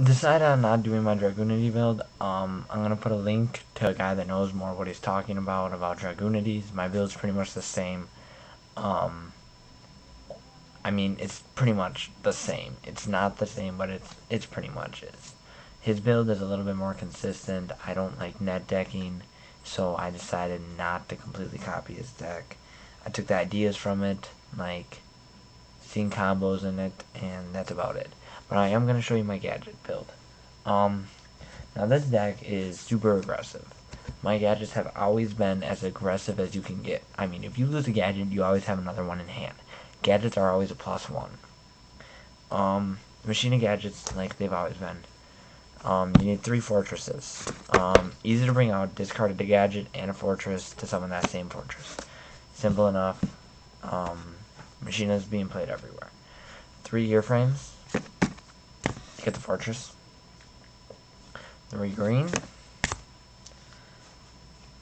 decided on not doing my Dragoonity build. I'm gonna put a link to a guy that knows more what he's talking about Dragoonities. My build's pretty much the same. Um, I mean, it's pretty much the same. It's not the same, but it's pretty much is. His build is a little bit more consistent. I don't like net decking, so I decided not to completely copy his deck. I took the ideas from it, like seeing combos in it, and that's about it. But I am going to show you my gadget build. Um, Now this deck is super aggressive. My gadgets have always been as aggressive as you can get. I mean, if you lose a gadget, you always have another one in hand. Gadgets are always a +1. Machine of gadgets, like they've always been. You need 3 fortresses. Easy to bring out, discarded a gadget and a fortress to summon that same fortress. Simple enough. Machine is being played everywhere. 3 year frames to get the fortress. 3 green.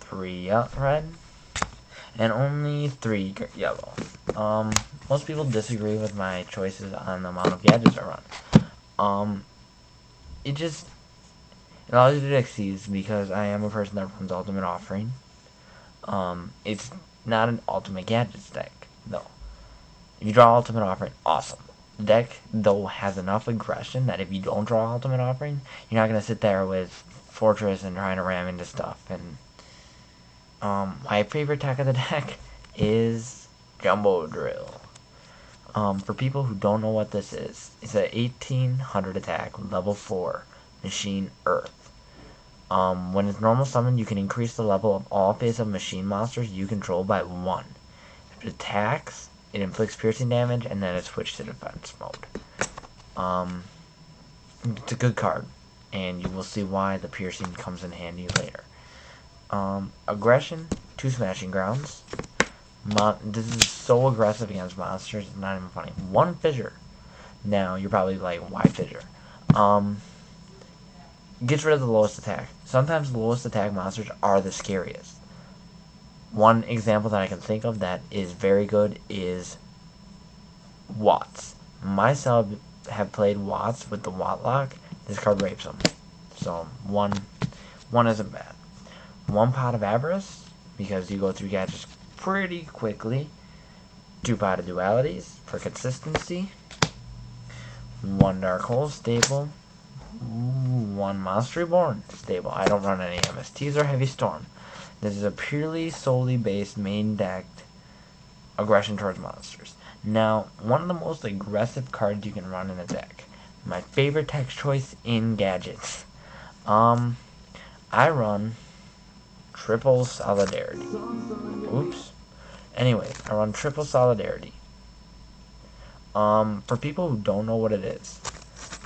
3 red. And only 3 yellow. Most people disagree with my choices on the amount of gadgets I run. It allows you to exceed because I am a person that runs Ultimate Offering. It's not an Ultimate Gadgets deck, though. If you draw Ultimate Offering, awesome. The deck, though, has enough aggression that if you don't draw Ultimate Offering, you're not going to sit there with Fortress and trying to ram into stuff. And my favorite tech of the deck is Jumbo Drill. For people who don't know what this is, it's a 1800 attack, level 4, Machine Earth. When it's normal summon, you can increase the level of all face-up machine monsters you control by 1. If it attacks, it inflicts piercing damage, and then it switches to defense mode. It's a good card, and you will see why the piercing comes in handy later. Aggression, 2 Smashing Grounds. This is so aggressive against monsters, it's not even funny. 1 Fissure. Now, you're probably like, why Fissure? Gets rid of the lowest attack. Sometimes the lowest attack monsters are the scariest. One example that I can think of that is very good is Watts. My sub have played Watts with the Wattlock. This card rapes them. So, one isn't bad. 1 Pot of Avarice, because you go through gadgets pretty quickly. 2 Pot of Dualities for consistency. 1 Dark Hole stable. 1 Monster Reborn stable. I don't run any MSTs or Heavy Storm. This is a purely solely based main decked aggression towards monsters. Now, one of the most aggressive cards you can run in a deck. My favorite text choice in gadgets. I run Triple Solidarity. Oops. Anyway, I run Triple Solidarity. For people who don't know what it is,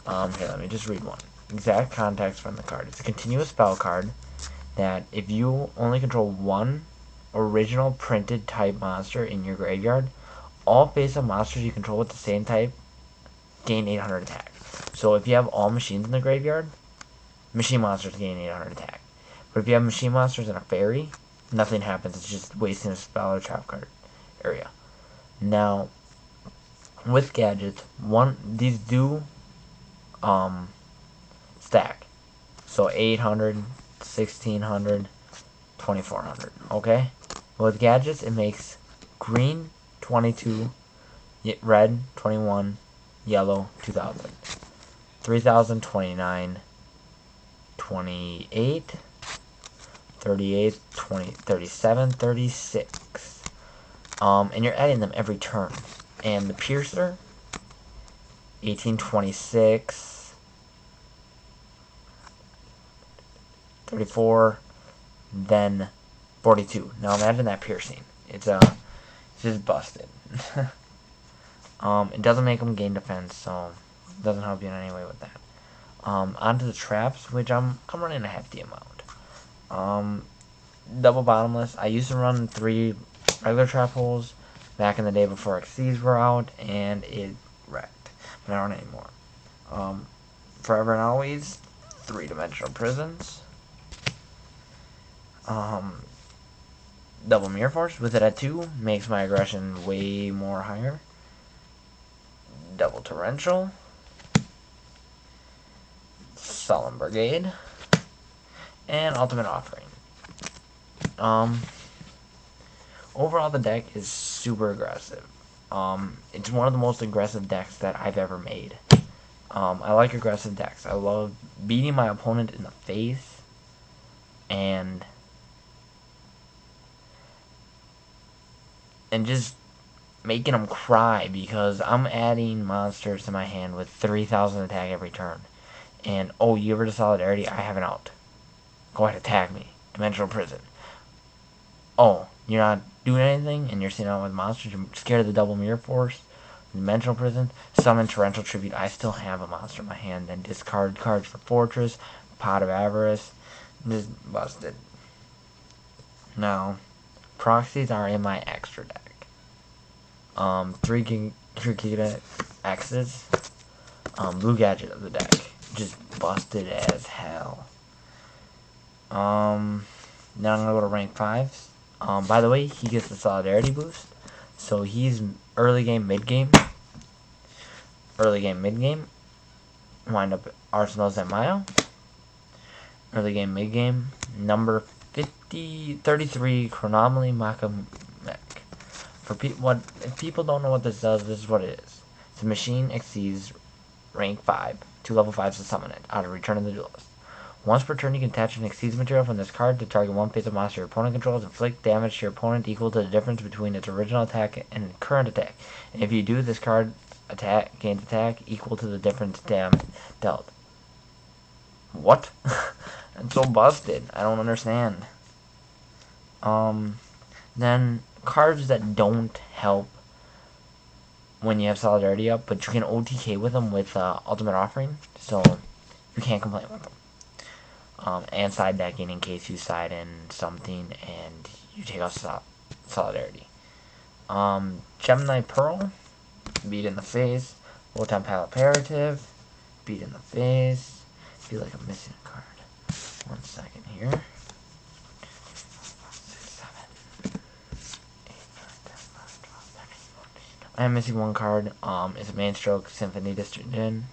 here, let me just read one. Exact context from the card. It's a continuous spell card that if you only control 1 original printed type monster in your graveyard, all face-up monsters you control with the same type gain 800 attack. So if you have all machines in the graveyard, machine monsters gain 800 attack. But if you have machine monsters and a fairy, nothing happens. It's just wasting a spell or trap card area. Now, with gadgets, these do stack. So 800, 1600, 2400. Okay? With gadgets, it makes green 22, red 21, yellow 2000, 3029, 28, 38, 20, 37, 36. And you're adding them every turn. And the Piercer, 1826, 34, then 42. Now imagine that piercing. It's just busted. It doesn't make them gain defense, so it doesn't help you in any way with that. Onto the traps, which I'm running a hefty amount. Double bottomless. I used to run 3 regular trap holes back in the day before Xyzs were out, and it wrecked. But I don't anymore. Forever and always, 3-dimensional prisons. Double Mirror Force with it at 2 makes my aggression way more higher. Double Torrential. Solemn Brigade, and Ultimate Offering. Overall, the deck is super aggressive. It's one of the most aggressive decks that I've ever made. I like aggressive decks. I love beating my opponent in the face and just making them cry because I'm adding monsters to my hand with 3,000 attack every turn. And, oh, you ever to Solidarity? I have an out. Go ahead, attack me. Dimensional Prison. Oh, you're not doing anything and you're sitting out with monsters. You're scared of the double Mirror Force. Dimensional Prison. Summon Torrential Tribute. I still have a monster in my hand. Then discard cards for Fortress. Pot of Avarice. Just busted. Now, proxies are in my extra deck. 3 Giga X's. Blue Gadget of the deck. Just busted as hell. Now I'm gonna go to rank 5s. By the way, he gets the Solidarity boost. So he's early game, mid game. Early game, mid game. Wind up Arsenal Zemayo. Early game, mid game. Number 33, Chronomaly Makamek. If people don't know what this does, this is what it is. The machine exceeds rank 5. 2 level 5s to summon it out of Return of the Duelist. Once per turn, you can attach an Exceeds material from this card to target one face-up monster your opponent controls. Inflict damage to your opponent equal to the difference between its original attack and current attack. And if you do, this card gains attack equal to the difference damage dealt. What? That's so busted. I don't understand. Then cards that don't help when you have Solidarity up, but you can OTK with them with Ultimate Offering, so you can't complain with them. And side decking in case you side in something and you take off Solidarity. Gemini Pearl, beat in the face. Full-time Pilot Imperative, beat in the face. Feel like I'm missing a card. 1 second here. 6, 7, 8, 9, 10, 11, 12, 13, 14. I am missing one card. It's a Main Stroke Symphony District in.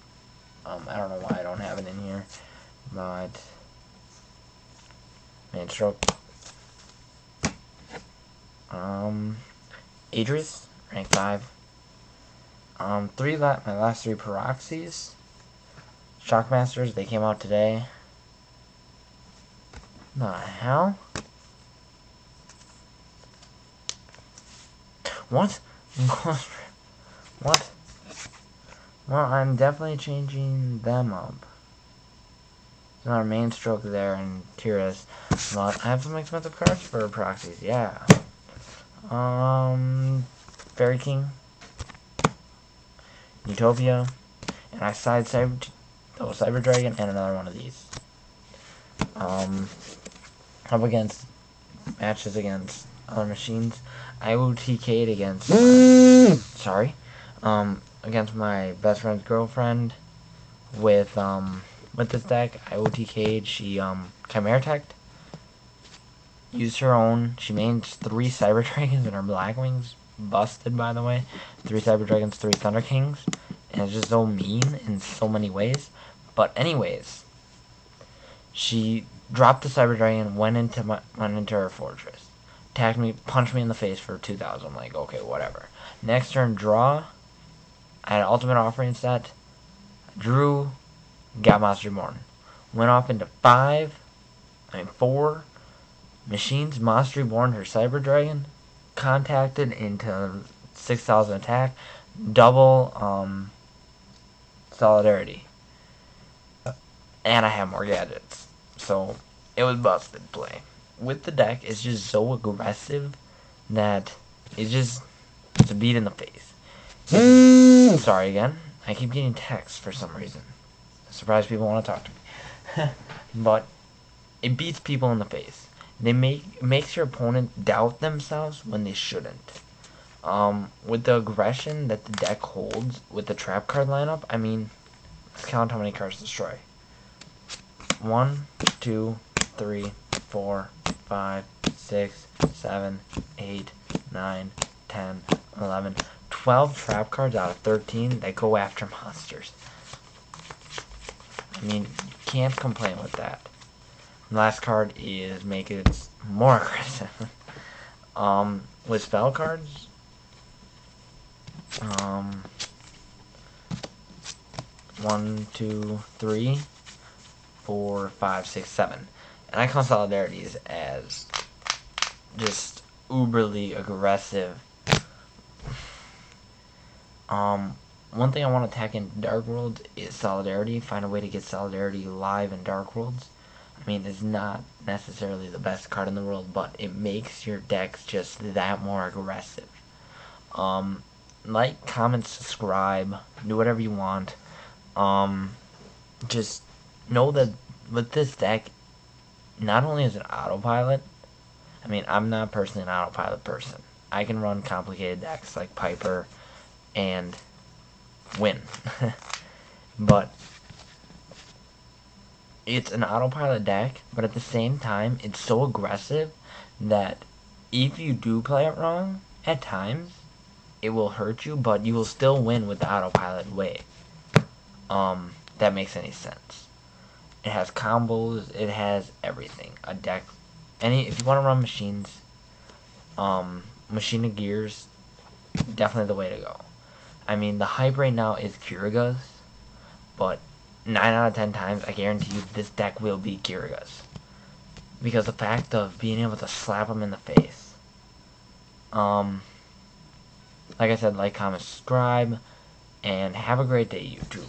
I don't know why I don't have it in here, but Main Stroke. Idris, rank 5. My last 3 Paroxys. Shockmasters, they came out today. The hell? What? What? Well, I'm definitely changing them up. There's another Main Stroke there and Tiras. But I have some expensive cards for proxies, yeah. Fairy King. Utopia. And I side Cyber Dragon and another one of these. Up against matches against other machines. I OTK'd against against my best friend's girlfriend with this deck. I OTK'd, she Chimera Tech'd, used her own, she made 3 Cyber Dragons and her Blackwings, busted by the way, 3 Cyber Dragons, 3 Thunder Kings, and it's just so mean in so many ways. But anyways, she dropped the Cyber Dragon, went into her fortress, attacked me, punched me in the face for 2,000. I'm like, okay, whatever. Next turn, draw. I had an Ultimate Offering set. Drew, got Monster Reborn. Went off into 4 machines. Monster Reborn, her Cyber Dragon, contacted into 6,000 attack, double Solidarity. And I have more gadgets. So, it was busted play. With the deck, it's just so aggressive that it's a beat in the face. Sorry again. I keep getting texts for some reason. I'm surprised people want to talk to me. But it beats people in the face. It makes your opponent doubt themselves when they shouldn't. With the aggression that the deck holds with the trap card lineup, I mean, let's count how many cards destroy. 1, 2, 3, 4, 5, 6, 7, 8, 9, 10, 11, 12 trap cards out of 13 that go after monsters. I mean, can't complain with that. Last card is make it more aggressive. With spell cards, 1, 2, 3, 4, 5, 6, 7. And I count solidarities as just uberly aggressive. One thing I want to attack in Dark Worlds is Solidarity. Find a way to get Solidarity live in Dark Worlds. I mean, it's not necessarily the best card in the world, but it makes your decks just that more aggressive. Like, comment, subscribe, do whatever you want. Just know that with this deck, not only is it autopilot, I mean, I'm not personally an autopilot person. I can run complicated decks like Piper and win. But it's an autopilot deck, but at the same time, it's so aggressive that if you do play it wrong, at times, it will hurt you, but you will still win with the autopilot way. That makes any sense. It has combos, it has everything. A deck, if you want to run machines, Machine of Gears, definitely the way to go. I mean, the hype right now is Kirigas, but 9 out of 10 times, I guarantee you, this deck will be Kirigas. Because the fact of being able to slap them in the face. Like I said, like, comment, subscribe, and have a great day, YouTube.